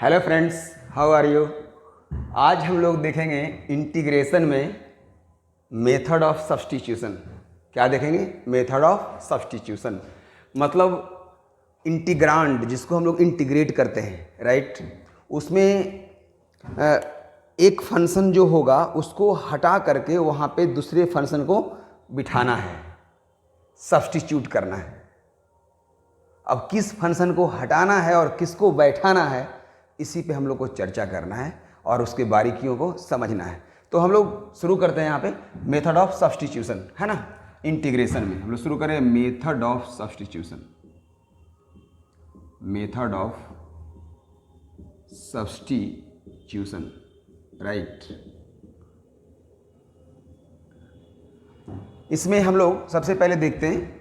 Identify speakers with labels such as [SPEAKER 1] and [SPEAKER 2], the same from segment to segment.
[SPEAKER 1] Hello friends, how are you. आज हम लोग देखेंगे इंटीग्रेशन में मेथड ऑफ सब्स्टिट्यूशन। क्या देखेंगे? मेथड ऑफ सब्स्टिट्यूशन मतलब इंटीग्रांड जिसको हम लोग इंटीग्रेट करते हैं, राइट। उसमें एक फंक्शन जो होगा उसको हटा करके वहाँ पे दूसरे फंक्शन को बिठाना है, सब्स्टिट्यूट करना है। अब किस फंक्शन को हटाना है और किसको बैठाना है, इसी पे हम लोग को चर्चा करना है और उसके बारीकियों को समझना है। तो हम लोग शुरू करते हैं यहाँ पे मेथड ऑफ सब्स्टिट्यूशन, है ना। इंटीग्रेशन में हम लोग शुरू करें method of substitution. Method of substitution, right. इसमें हम लोग सबसे पहले देखते हैं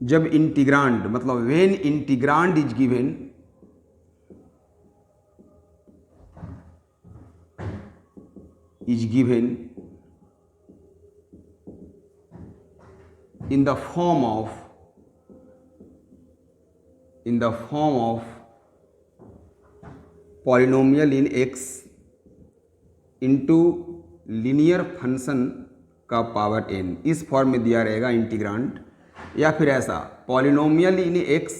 [SPEAKER 1] जब इंटीग्रांड मतलब when integrand is given in the form of polynomial in x into linear function का पावर n। इस फॉर्म में दिया रहेगा इंटीग्रांड, या फिर ऐसा polynomial in x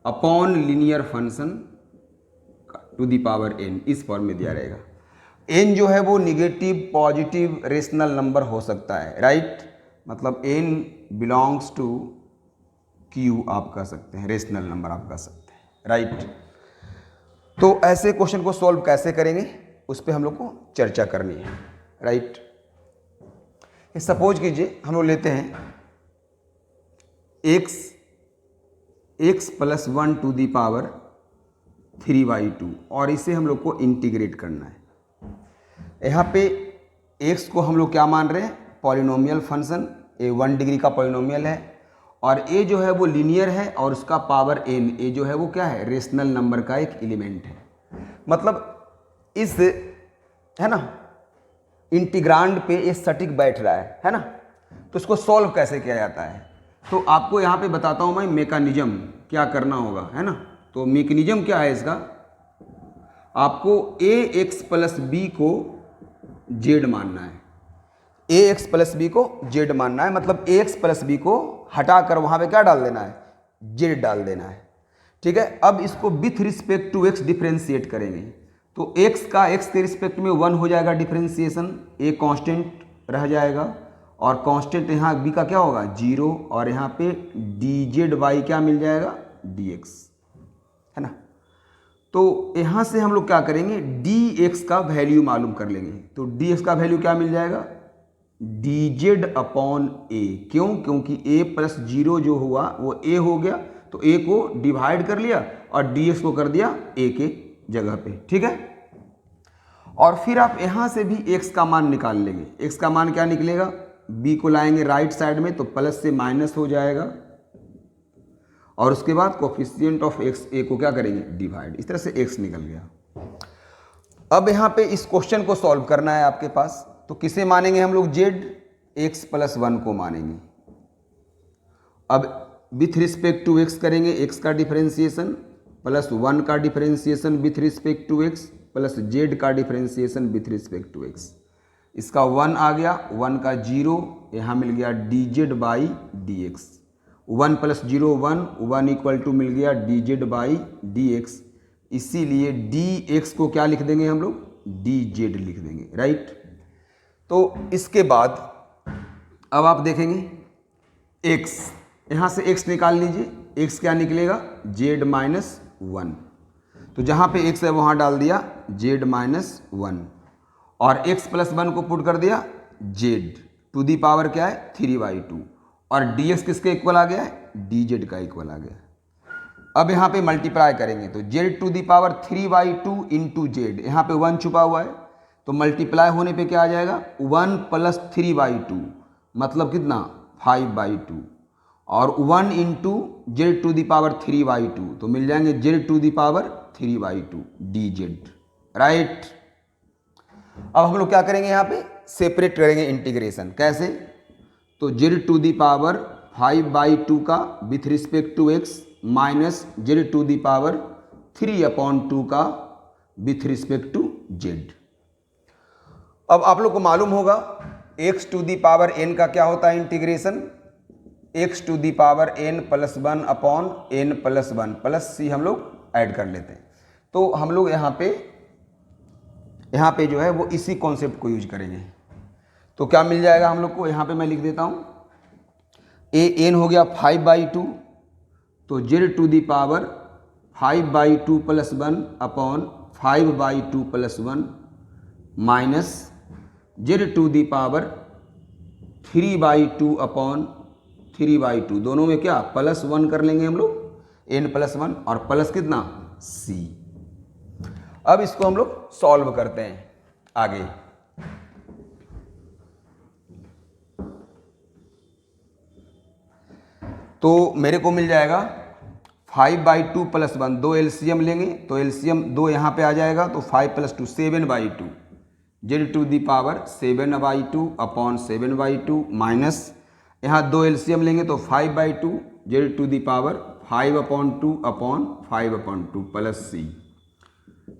[SPEAKER 1] upon linear function to the power n, इस फॉर्म में दिया रहेगा। n जो है वो निगेटिव पॉजिटिव रेशनल नंबर हो सकता है, राइट। मतलब n बिलोंग्स टू q आप कह सकते हैं, रेशनल नंबर आप कह सकते हैं, राइट। तो ऐसे क्वेश्चन को सॉल्व कैसे करेंगे उस पर हम लोग को चर्चा करनी है, राइट। सपोज कीजिए हम लोग लेते हैं x plus 1 to the power 3/2 और इसे हम लोग को इंटीग्रेट करना है। यहाँ पे x को हम लोग क्या मान रहे हैं? पॉलिनोमियल फंक्शन, a 1 डिग्री का पॉलिनोमियल है और a जो है वो लीनियर है और उसका पावर n, a जो है वो क्या है? रेशनल नंबर का एक एलिमेंट है। मतलब इस, है ना, इंटीग्रांड पे ये सटीक बैठ रहा है ना। तो इसको सॉल्व कैसे किया जाता है, तो आपको यहाँ पे बताता हूँ मैं मैकेनिज्म क्या करना होगा, है ना। तो मैकेनिज्म क्या है इसका? आपको ax प्लस b को z मानना है। ax प्लस b को z मानना है, मतलब ax प्लस b को हटा कर वहाँ पे क्या डाल देना है? z डाल देना है, ठीक है। अब इसको with respect to x differentiate करेंगे तो x का x के रिस्पेक्ट में 1 हो जाएगा डिफ्रेंशिएशन, a कांस्टेंट रह जाएगा और कांस्टेंट यहाँ b का क्या होगा? 0 और यहाँ पे dz बाई क्या मिल जाएगा? dx, है ना। तो यहाँ से हम लोग क्या करेंगे? dx का वैल्यू मालूम कर लेंगे। तो dx का वैल्यू क्या मिल जाएगा? dz upon a। क्यों? क्योंकि a प्लस 0 जो हुआ वो a हो गया, तो a को डिवाइड कर लिया और dx को कर दिया a के जगह पे, ठीक है। और फिर आप यहाँ से भी x का मान निकाल लेंगे। x का मान क्या निकलेगा? b को लाएंगे राइट साइड में तो प्लस से माइनस हो जाएगा और उसके बाद कोफिशिएंट ऑफ x, a को क्या करेंगे? डिवाइड। इस तरह से x निकल गया। अब यहाँ पे इस क्वेश्चन को सॉल्व करना है आपके पास, तो किसे मानेंगे हम लोग? z, x प्लस 1 को मानेंगे। अब विथ रिस्पेक्ट टू x करेंगे, x का डिफरेंशिएशन प्लस 1 का differentiation with respect to x plus z का differentiation with respect to x। इसका 1 आ गया, 1 का 0, यहाँ मिल गया dz by dx। 1 plus 0 1 equal to मिल गया dz बाई dx। इसीलिए dx को क्या लिख देंगे हम लोग? dz लिख देंगे, राइट। तो इसके बाद अब आप देखेंगे x, यहाँ से x निकाल लीजिए। x क्या निकलेगा? z minus 1। तो जहाँ पे x है वहाँ डाल दिया z माइनस 1 और x प्लस 1 को पुट कर दिया z टू दी पावर क्या है? 3/2 और dx किसके इक्वल आ गया है? dz का इक्वल आ गया। अब यहाँ पे मल्टीप्लाई करेंगे तो z to the power 3/2 into z, यहाँ पे 1 छुपा हुआ है तो मल्टीप्लाई होने पे क्या आ जाएगा? 1 प्लस 3/2 मतलब कितना? 5/2 और 1 into z to the power 3/2 तो मिल जाएंगे z to the power 3/2 dz, right. अब हम लोग क्या करेंगे? यहाँ पे सेपरेट करेंगे इंटीग्रेशन। कैसे? तो z टू दी पावर 5/2 का with respect to x minus z to the power 3/2 का विथ रिस्पेक्ट टू जेड। अब आप लोग को मालूम होगा x to the power n का क्या होता है integration, x to the power n plus 1 upon n plus 1 plus c हम लोग ऐड कर लेते हैं। तो हम लोग यहाँ पे जो है वो इसी कॉन्सेप्ट को यूज करेंगे। तो क्या मिल जाएगा हम लोग को, यहाँ पे मैं लिख देता हूँ a n हो गया 5/2, तो z to the power 5/2 plus 1 upon 5/2 plus 1 minus z to the power 3/2 upon 3/2, दोनों में क्या प्लस 1 कर लेंगे हम लोग n प्लस 1 और प्लस कितना c। अब इसको हम लोग सॉल्व करते हैं आगे। तो मेरे को मिल जाएगा 5/2 प्लस 1, दो एलसीएम लेंगे तो एलसीएम 2 यहाँ पे आ जाएगा, तो 5 plus 2 7/2 z to the power 7/2 upon 7/2 minus यहाँ दो एलसीएम लेंगे तो 5/2 z to the power 5/2 upon 5/2 plus c।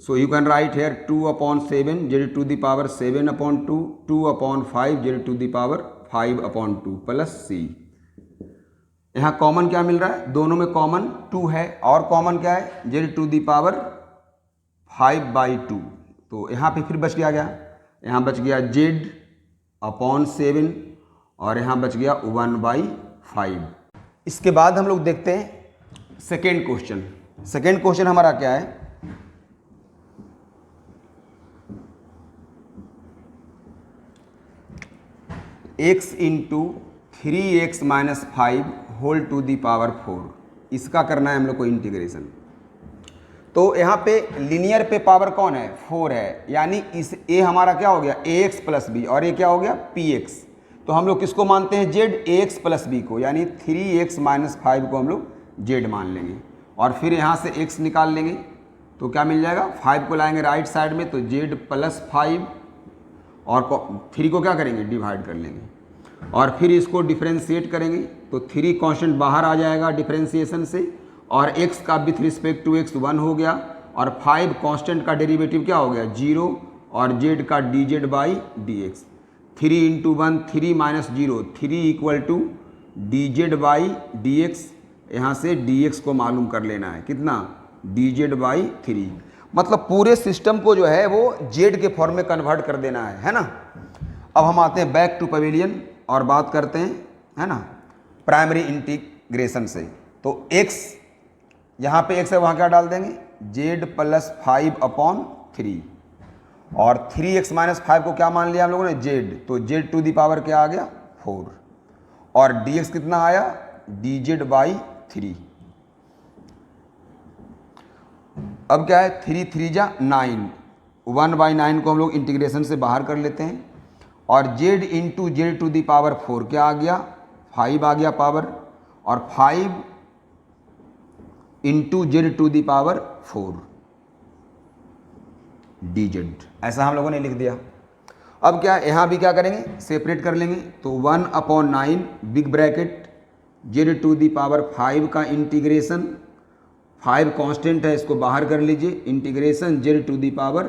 [SPEAKER 1] So you can write here 2/7 z to the power 7/2 2/5 z to the power 5/2 plus c। यहाँ common क्या मिल रहा है, दोनों में कॉमन 2 है और कॉमन क्या है जेड टू दी पावर 5/2, तो यहाँ पे फिर बच गया यहाँ बच गया z/7 और यहाँ बच गया 1/5। इसके बाद हम लोग देखते हैं सेकेंड क्वेश्चन। सेकेंड क्वेश्चन हमारा क्या है, x into 3x minus 5 whole to the power 4, इसका करना है हम लोग को इंटीग्रेशन। तो यहाँ पे लिनियर पे पावर कौन है 4 है, यानी इस a हमारा क्या हो गया ax प्लस b और ये क्या हो गया px। तो हम लोग किसको मानते हैं z ax प्लस b को, यानी 3x माइनस 5 को हम लोग z मान लेंगे और फिर यहाँ से x निकाल लेंगे तो क्या मिल जाएगा 5 को लाएंगे राइट साइड में तो z प्लस 5 और 3 को क्या करेंगे डिवाइड कर लेंगे और फिर इसको डिफ्रेंशिएट करेंगे तो 3 कांस्टेंट बाहर आ जाएगा डिफ्रेंशिएशन से और x का विथ रिस्पेक्ट टू x 1 हो गया और 5 कांस्टेंट का डेरिवेटिव क्या हो गया 0 और z का dz by dx। 3 into 1 3 minus 0 3 equal to dz by dx। यहाँ से dx को मालूम कर लेना है कितना dz बाई 3, मतलब पूरे सिस्टम को जो है वो z के फॉर्म में कन्वर्ट कर देना है ना। अब हम आते हैं बैक टू पवेलियन और बात करते हैं है ना प्राइमरी इंटीग्रेशन से। तो x यहाँ पे x है वहाँ क्या डाल देंगे z प्लस 5/3 और 3x माइनस 5 को क्या मान लिया हम लोगों ने z, तो z टू दी पावर क्या आ गया 4 और dx कितना आया dz बाई 3। अब क्या है 3 3 जा 9, 1/9 को हम लोग इंटीग्रेशन से बाहर कर लेते हैं और z into z to the power 4 क्या आ गया 5 आ गया पावर और 5 into z to the power 4 dz, ऐसा हम लोगों ने लिख दिया। अब क्या यहाँ भी क्या करेंगे सेपरेट कर लेंगे तो 1/9 big bracket z to the power 5 का इंटीग्रेशन 5 कांस्टेंट है इसको बाहर कर लीजिए integration z to the power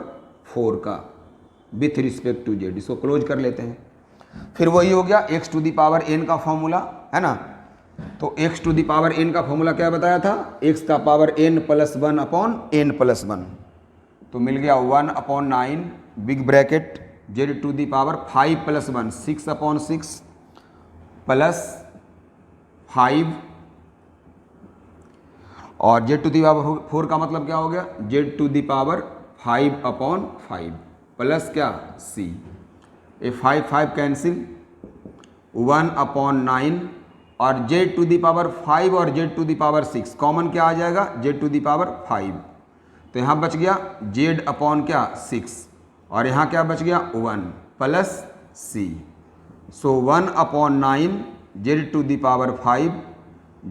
[SPEAKER 1] 4 का विथ रिस्पेक्ट टू जेड, इसको क्लोज कर लेते हैं। फिर वही हो गया x to the power n का फॉर्मूला है ना, तो x to the power n का फॉर्मूला क्या बताया था x का power n plus 1 upon n plus 1, तो मिल गया 1/9 big bracket z to the power 5 plus 1 6/6 plus 5 और जेड टू दी पावर 4 का मतलब क्या हो गया z to the power 5/5 plus क्या c, ये 5 कैंसिल 1/9 और z टू दी पावर 5 और z to the power 6 common क्या आ जाएगा z टू दी पावर 5, तो यहाँ बच गया z अपॉन क्या 6 और यहाँ क्या बच गया 1 plus c। So 1/9 z to the power 5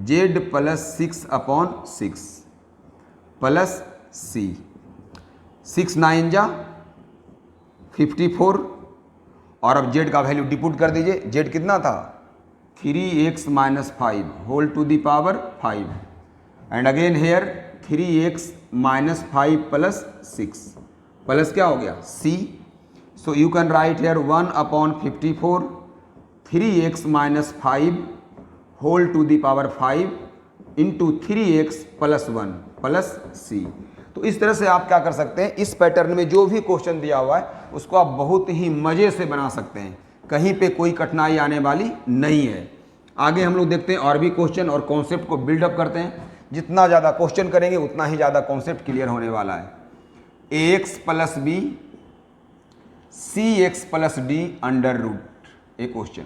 [SPEAKER 1] z plus 6/6 plus c, 6 9 जा 54 और अब z का वैल्यू डिपुट कर दीजिए, z कितना था 3x minus 5 whole to the power 5 and again here 3x minus 5 plus 6 plus क्या हो गया c. So you can write here 1/54 3x minus 5 whole to the power 5 into 3x plus 1 plus c. तो इस तरह से आप क्या कर सकते हैं, इस पैटर्न में जो भी क्वेश्चन दिया हुआ है उसको आप बहुत ही मज़े से बना सकते हैं, कहीं पे कोई कठिनाई आने वाली नहीं है. आगे हम लोग देखते हैं और भी क्वेश्चन और कॉन्सेप्ट को बिल्डअप करते हैं. जितना ज़्यादा क्वेश्चन करेंगे उतना ही ज़्यादा कॉन्सेप्ट क्लियर होने वाला है. ax plus b cx plus d under root एक क्वेश्चन.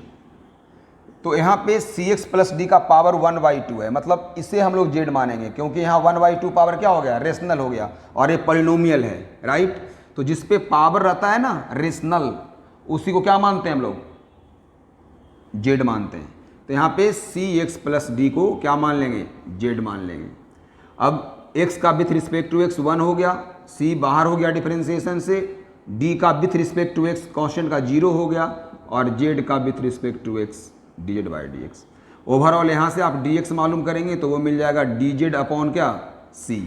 [SPEAKER 1] तो यहाँ पे cx प्लस डी का पावर 1/2 है, मतलब इसे हम लोग जेड मानेंगे क्योंकि यहाँ 1/2 पावर क्या हो गया, रेशनल हो गया और ये पॉलिनोमियल है, राइट. तो जिस पे पावर रहता है ना रेशनल, उसी को क्या मानते हैं हम लोग, जेड मानते हैं. तो यहाँ पे cx प्लस डी को क्या मान लेंगे, जेड मान लेंगे. अब x का विथ रिस्पेक्ट टू x 1 हो गया, c बाहर हो गया डिफरेंशिएशन से, d का with respect to x constant का 0 हो गया और z का with respect to x dz by dx. Overall यहाँ से आप dx मालूम करेंगे तो वो मिल जाएगा dz अपॉन क्या c,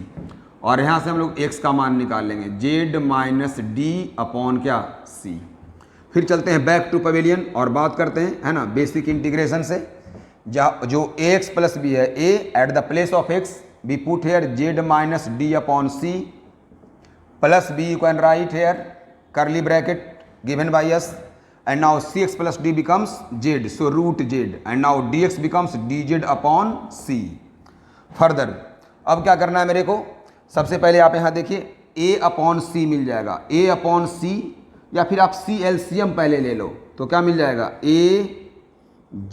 [SPEAKER 1] और यहाँ से हम लोग x का मान निकाल लेंगे z माइनस डी अपॉन क्या c. फिर चलते हैं बैक टू पवेलियन और बात करते हैं, है ना, बेसिक इंटीग्रेशन से. जो ax प्लस बी है, a at the place of x be put here z minus d upon c plus b you can write here curly bracket given by us, and now cx plus d becomes z, so root z, and now dx becomes dz upon c. Further अब क्या करना है मेरे को, सबसे पहले आप यहाँ देखिए a अपॉन सी मिल जाएगा, a अपॉन सी, या फिर आप c एलसीएम पहले ले लो तो क्या मिल जाएगा, a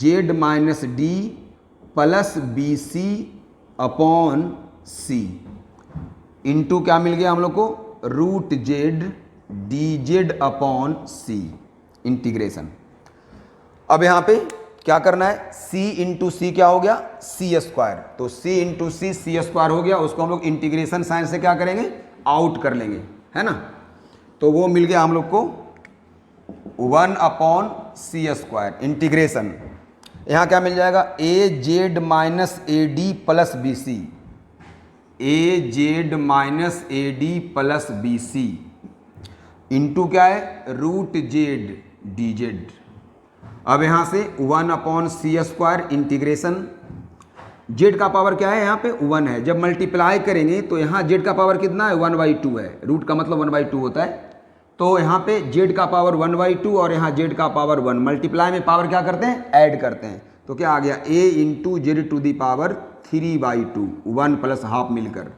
[SPEAKER 1] z minus D plus B C upon C into क्या मिल गया हम लोग को, root Z D Z upon C integration. अब यहाँ पे क्या करना है, c इंटू सी क्या हो गया, सी स्क्वायर. तो c इंटू सी स्क्वायर हो गया, उसको हम लोग इंटीग्रेशन साइन से क्या करेंगे, आउट कर लेंगे, है ना. तो वो मिल गया हम लोग को 1 अपॉन सी स्क्वायर इंटीग्रेशन. यहाँ क्या मिल जाएगा, A Z minus A D plus B C, A Z minus A D plus B C into क्या है, रूट जेड डी जेड. अब यहाँ से 1 upon c square integration, Z का पावर क्या है, यहाँ पे 1 है. जब मल्टीप्लाई करेंगे तो यहाँ जेड का पावर कितना है, 1/2 है. रूट का मतलब 1/2 होता है. तो यहाँ पे जेड का पावर 1/2 और यहाँ जेड का पावर 1. मल्टीप्लाई में पावर क्या करते हैं, ऐड करते हैं. तो क्या आ गया, a into z to the power 3/2, 1 plus half मिलकर.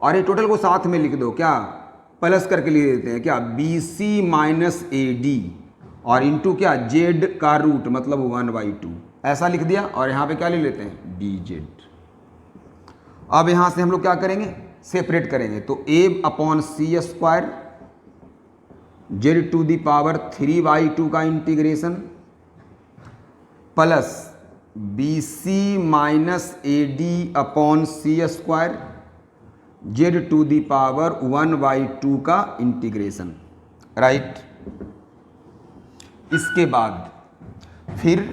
[SPEAKER 1] और ये टोटल को साथ में लिख दो, क्या प्लस करके लिख देते हैं, क्या बी सी माइनस ए डी और इंटू क्या जेड का रूट मतलब 1/2 ऐसा लिख दिया. और यहाँ पे क्या ले लेते हैं, डी जेड. अब यहाँ से हम लोग क्या करेंगे, सेपरेट करेंगे. तो a upon c square z to the power 3/2 का integration plus B c minus A d upon c square z to the power 1/2 का इंटीग्रेशन, राइट. इसके बाद फिर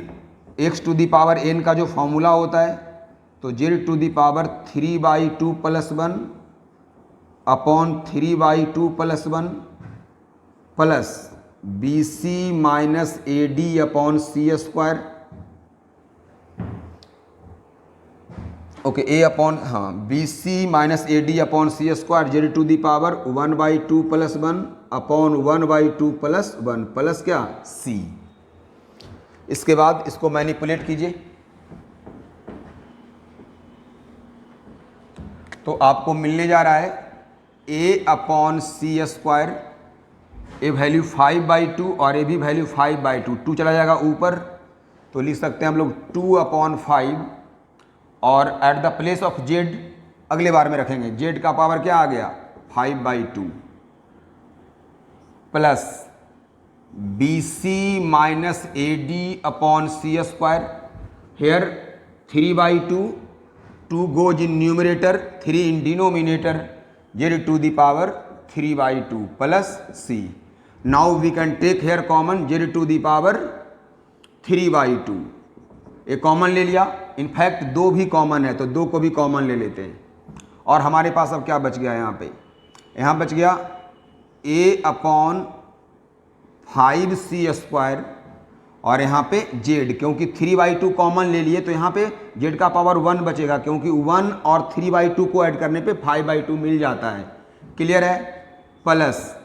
[SPEAKER 1] x to the power n का जो फॉर्मूला होता है, तो z to the power 3/2 plus 1 upon 3/2 plus 1 plus B c minus A d upon c square, okay, a upon b c minus A d upon c square z to the power 1/2 plus 1 upon 1/2 plus 1 plus क्या c. इसके बाद इसको manipulate कीजिए तो आपको मिलने जा रहा है a upon c square, a value 5/2 और ए भी वैल्यू 5/2, 2 चला जाएगा ऊपर तो लिख सकते हैं हम लोग 2/5 और eight the place of Z अगले बार में रखेंगे, जेड का पावर क्या आ गया 5/2 plus B c minus A d upon c square. Here 3/2, 2 goes in numerator, 3 in denominator, z to the power 3/2 plus c. Now we can take here common z to the power 3/2. एक common ले लिया, in fact दो भी common है तो दो को भी कॉमन ले लेते हैं। और हमारे पास अब क्या बच गया यहाँ पे, यहाँ बच गया a/5c² और यहाँ पे z, क्योंकि 3/2 कॉमन ले लिए तो यहाँ पे z का पावर 1 बचेगा, क्योंकि 1 और 3/2 को ऐड करने पे 5/2 मिल जाता है। क्लियर है? प्लस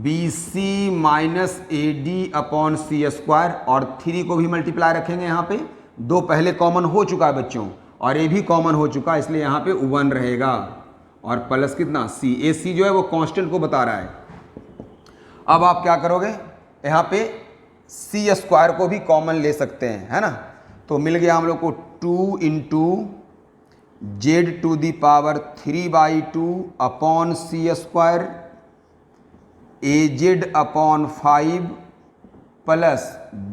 [SPEAKER 1] bc माइनस ad/c² और 3 को भी मल्टीप्लाई रखेंगे, यहाँ पे 2 पहले कॉमन हो चुका है बच्चों और ये भी कॉमन हो चुका है, इसलिए यहाँ पे 1 रहेगा और प्लस कितना c, ac जो है वो कांस्टेंट को बता रहा है। अब आप क्या करोगे, यहाँ पे c² को भी कॉमन ले सकते हैं, है ना। तो मिल गया हम लोग को 2 × z⁴/c² az/5 plus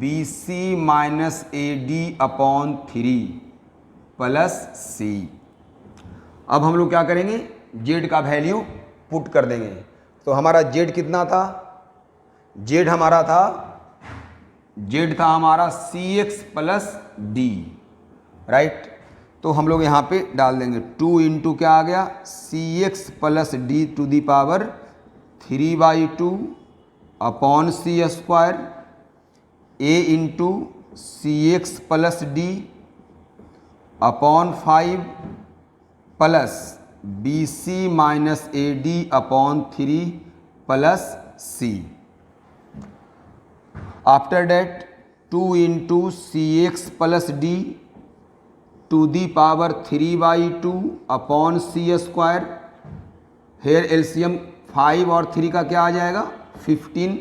[SPEAKER 1] bc minus ad/3 plus c। अब हम लोग क्या करेंगे, z का वैल्यू पुट कर देंगे। तो हमारा z कितना था, z था हमारा cx प्लस d, राइट। तो हम लोग यहाँ पे डाल देंगे 2 × क्या आ गया, cx plus d⁴/3/2/c² a × cx plus d/5 plus bc minus ad/3 plus c। After that 2 × cx plus d⁴/3/2/c²। Here LCM 5 और 3 का क्या आ जाएगा, 15।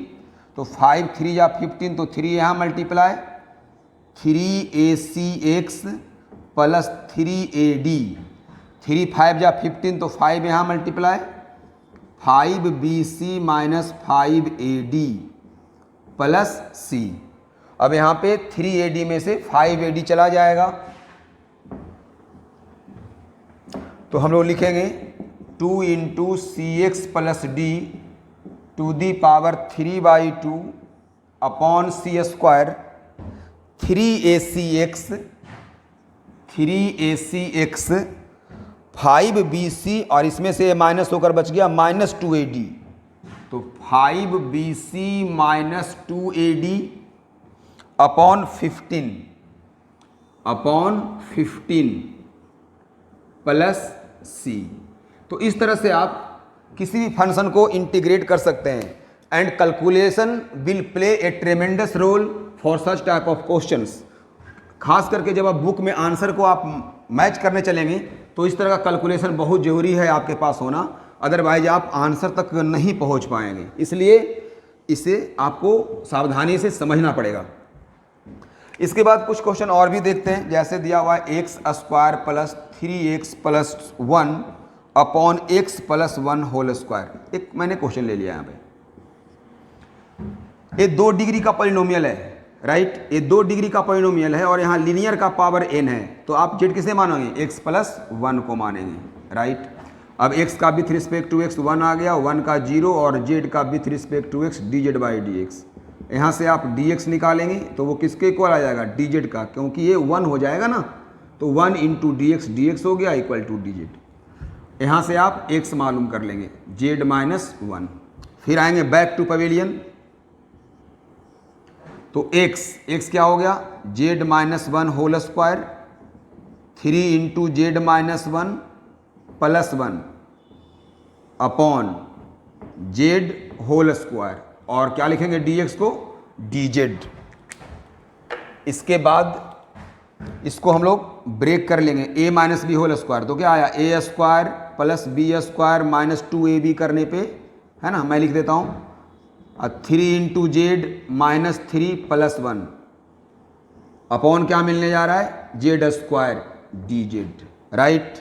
[SPEAKER 1] तो 5 3 या 15, तो 3 यहाँ मल्टीप्लाई 3acx प्लस 3ad, 3 5 या 15, तो 5 यहाँ multiply 5bc minus 5ad plus c। अब यहाँ पे 3ad में से 5ad चला जाएगा, तो हम लोग लिखेंगे 2 × cx plus d⁴/3/2/c²। 3acx 5bc और इसमें से माइनस होकर बच गया -2ad, तो 5bc minus 2ad/15 plus c। तो इस तरह से आप किसी भी फंक्शन को इंटीग्रेट कर सकते हैं। And calculation will play a tremendous role for such type of questions. खास करके जब आप बुक में आंसर को आप मैच करने चलेंगे तो इस तरह का कैलकुलेशन बहुत ज़रूरी है आपके पास होना, अदरवाइज आप आंसर तक नहीं पहुंच पाएंगे। इसलिए इसे आपको सावधानी से समझना पड़ेगा। इसके बाद कुछ क्वेश्चन और भी देखते हैं, जैसे दिया हुआ है x² plus 3x plus 1/x plus 1² एक मैंने क्वेश्चन ले लिया यहाँ पे। ये 2 डिग्री का पॉलिनोमियल है, राइट। ये 2 डिग्री का पॉलिनोमियल है और यहाँ लीनियर का पावर n है, तो आप z किसे मानोगे, x प्लस 1 को मानेंगे, राइट। अब x का विथ रिस्पेक्ट टू x 1 आ गया, 1 का 0 और z का with respect to x dz/dx। यहाँ से आप dx निकालेंगे तो वो किसके इक्वल आ जाएगा, dz का, क्योंकि ये 1 हो जाएगा ना, तो 1 × dx हो गया इक्वल टू dz। यहाँ से आप x मालूम कर लेंगे, z-1। फिर आएंगे बैक टू पवेलियन, तो x क्या हो गया, z-1² 3 × z-1 प्लस 1/z², और क्या लिखेंगे dx को, dz। इसके बाद इसको हम लोग ब्रेक कर लेंगे, a माइनस b² तो क्या आया, a² plus b² minus 2ab करने पे, है ना, मैं लिख देता हूँ 3 × z-3 प्लस 1 अपॉन क्या मिलने जा रहा है, z² dz, राइट।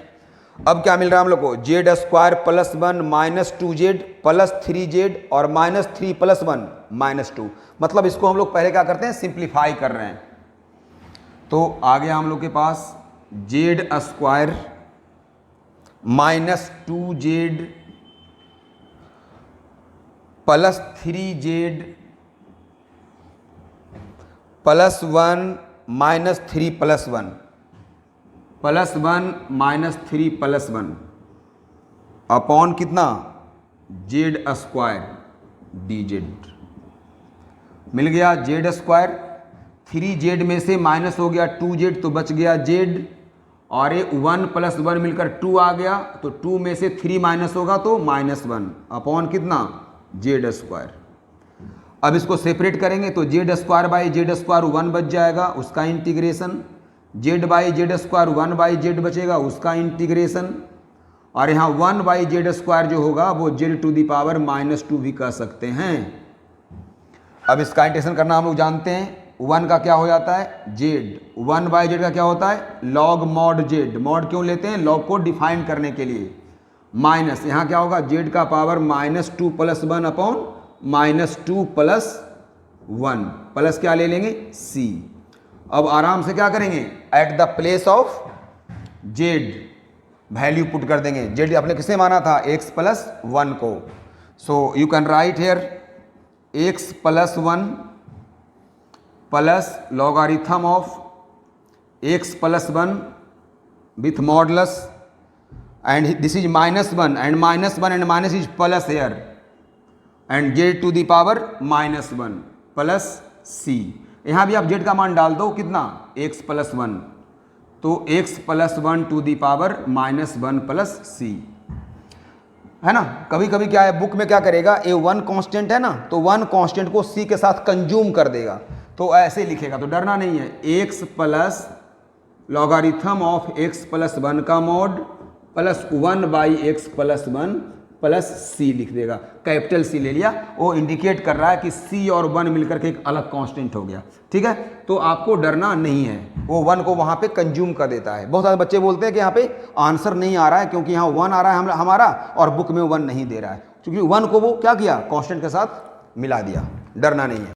[SPEAKER 1] अब क्या मिल रहा है हम लोग को, z² plus 1 minus 2z plus 3z और -3 प्लस 1 -2। मतलब इसको हम लोग पहले क्या करते हैं, सिंप्लीफाई कर रहे हैं। तो आ गया हम लोग के पास z² minus 2z plus 3z plus 1 -3 + 1 +1 -3 + 1 upon कितना z² dz मिल गया। z², 3z में से माइनस हो गया 2z तो बच गया z, और ये 1 + 1 मिलकर 2 आ गया, तो 2 में से 3 माइनस होगा तो -1 अपॉन कितना z²। अब इसको सेपरेट करेंगे तो z² 1 बच जाएगा, उसका इंटीग्रेशन, z/z² 1/z बचेगा, उसका इंटीग्रेशन, और यहाँ 1/z² जो होगा वो z⁻⁻² भी कह सकते हैं। अब इसका इंटीग्रेशन करना हम लोग जानते हैं, 1 का क्या हो जाता है z, 1/z का क्या होता है log mod z। मॉड क्यों लेते हैं, log को डिफाइन करने के लिए। माइनस यहाँ क्या होगा z का पावर -2 + 1 अपॉन -2 + 1 प्लस क्या ले लेंगे c। अब आराम से क्या करेंगे, eight the place of z value put कर देंगे। z आपने किसे माना था x + 1 को, so you can write here x + 1 plus logarithm of x + 1 with modulus, and this is -1 and -1 and minus is plus here, and z⁻⁻1 plus c। यहाँ भी आप z का मान डाल दो कितना x + 1, तो x + 1 -1 प्लस c है ना। कभी कभी क्या है बुक में क्या करेगा, ये 1 कांस्टेंट है ना, तो 1 कांस्टेंट को c के साथ कंज्यूम कर देगा, तो ऐसे लिखेगा, तो डरना नहीं है। x plus logarithm of x + 1 का mod plus 1/x + 1 plus c लिख देगा, कैपिटल C ले लिया, वो इंडिकेट कर रहा है कि c और 1 मिलकर के एक अलग कांस्टेंट हो गया। ठीक है, तो आपको डरना नहीं है, वो 1 को वहाँ पे कंज्यूम कर देता है। बहुत सारे बच्चे बोलते हैं कि यहाँ पे आंसर नहीं आ रहा है क्योंकि यहाँ 1 आ रहा है हमारा और बुक में 1 नहीं दे रहा है, क्योंकि 1 को वो क्या किया कांस्टेंट के साथ मिला दिया। डरना नहीं है।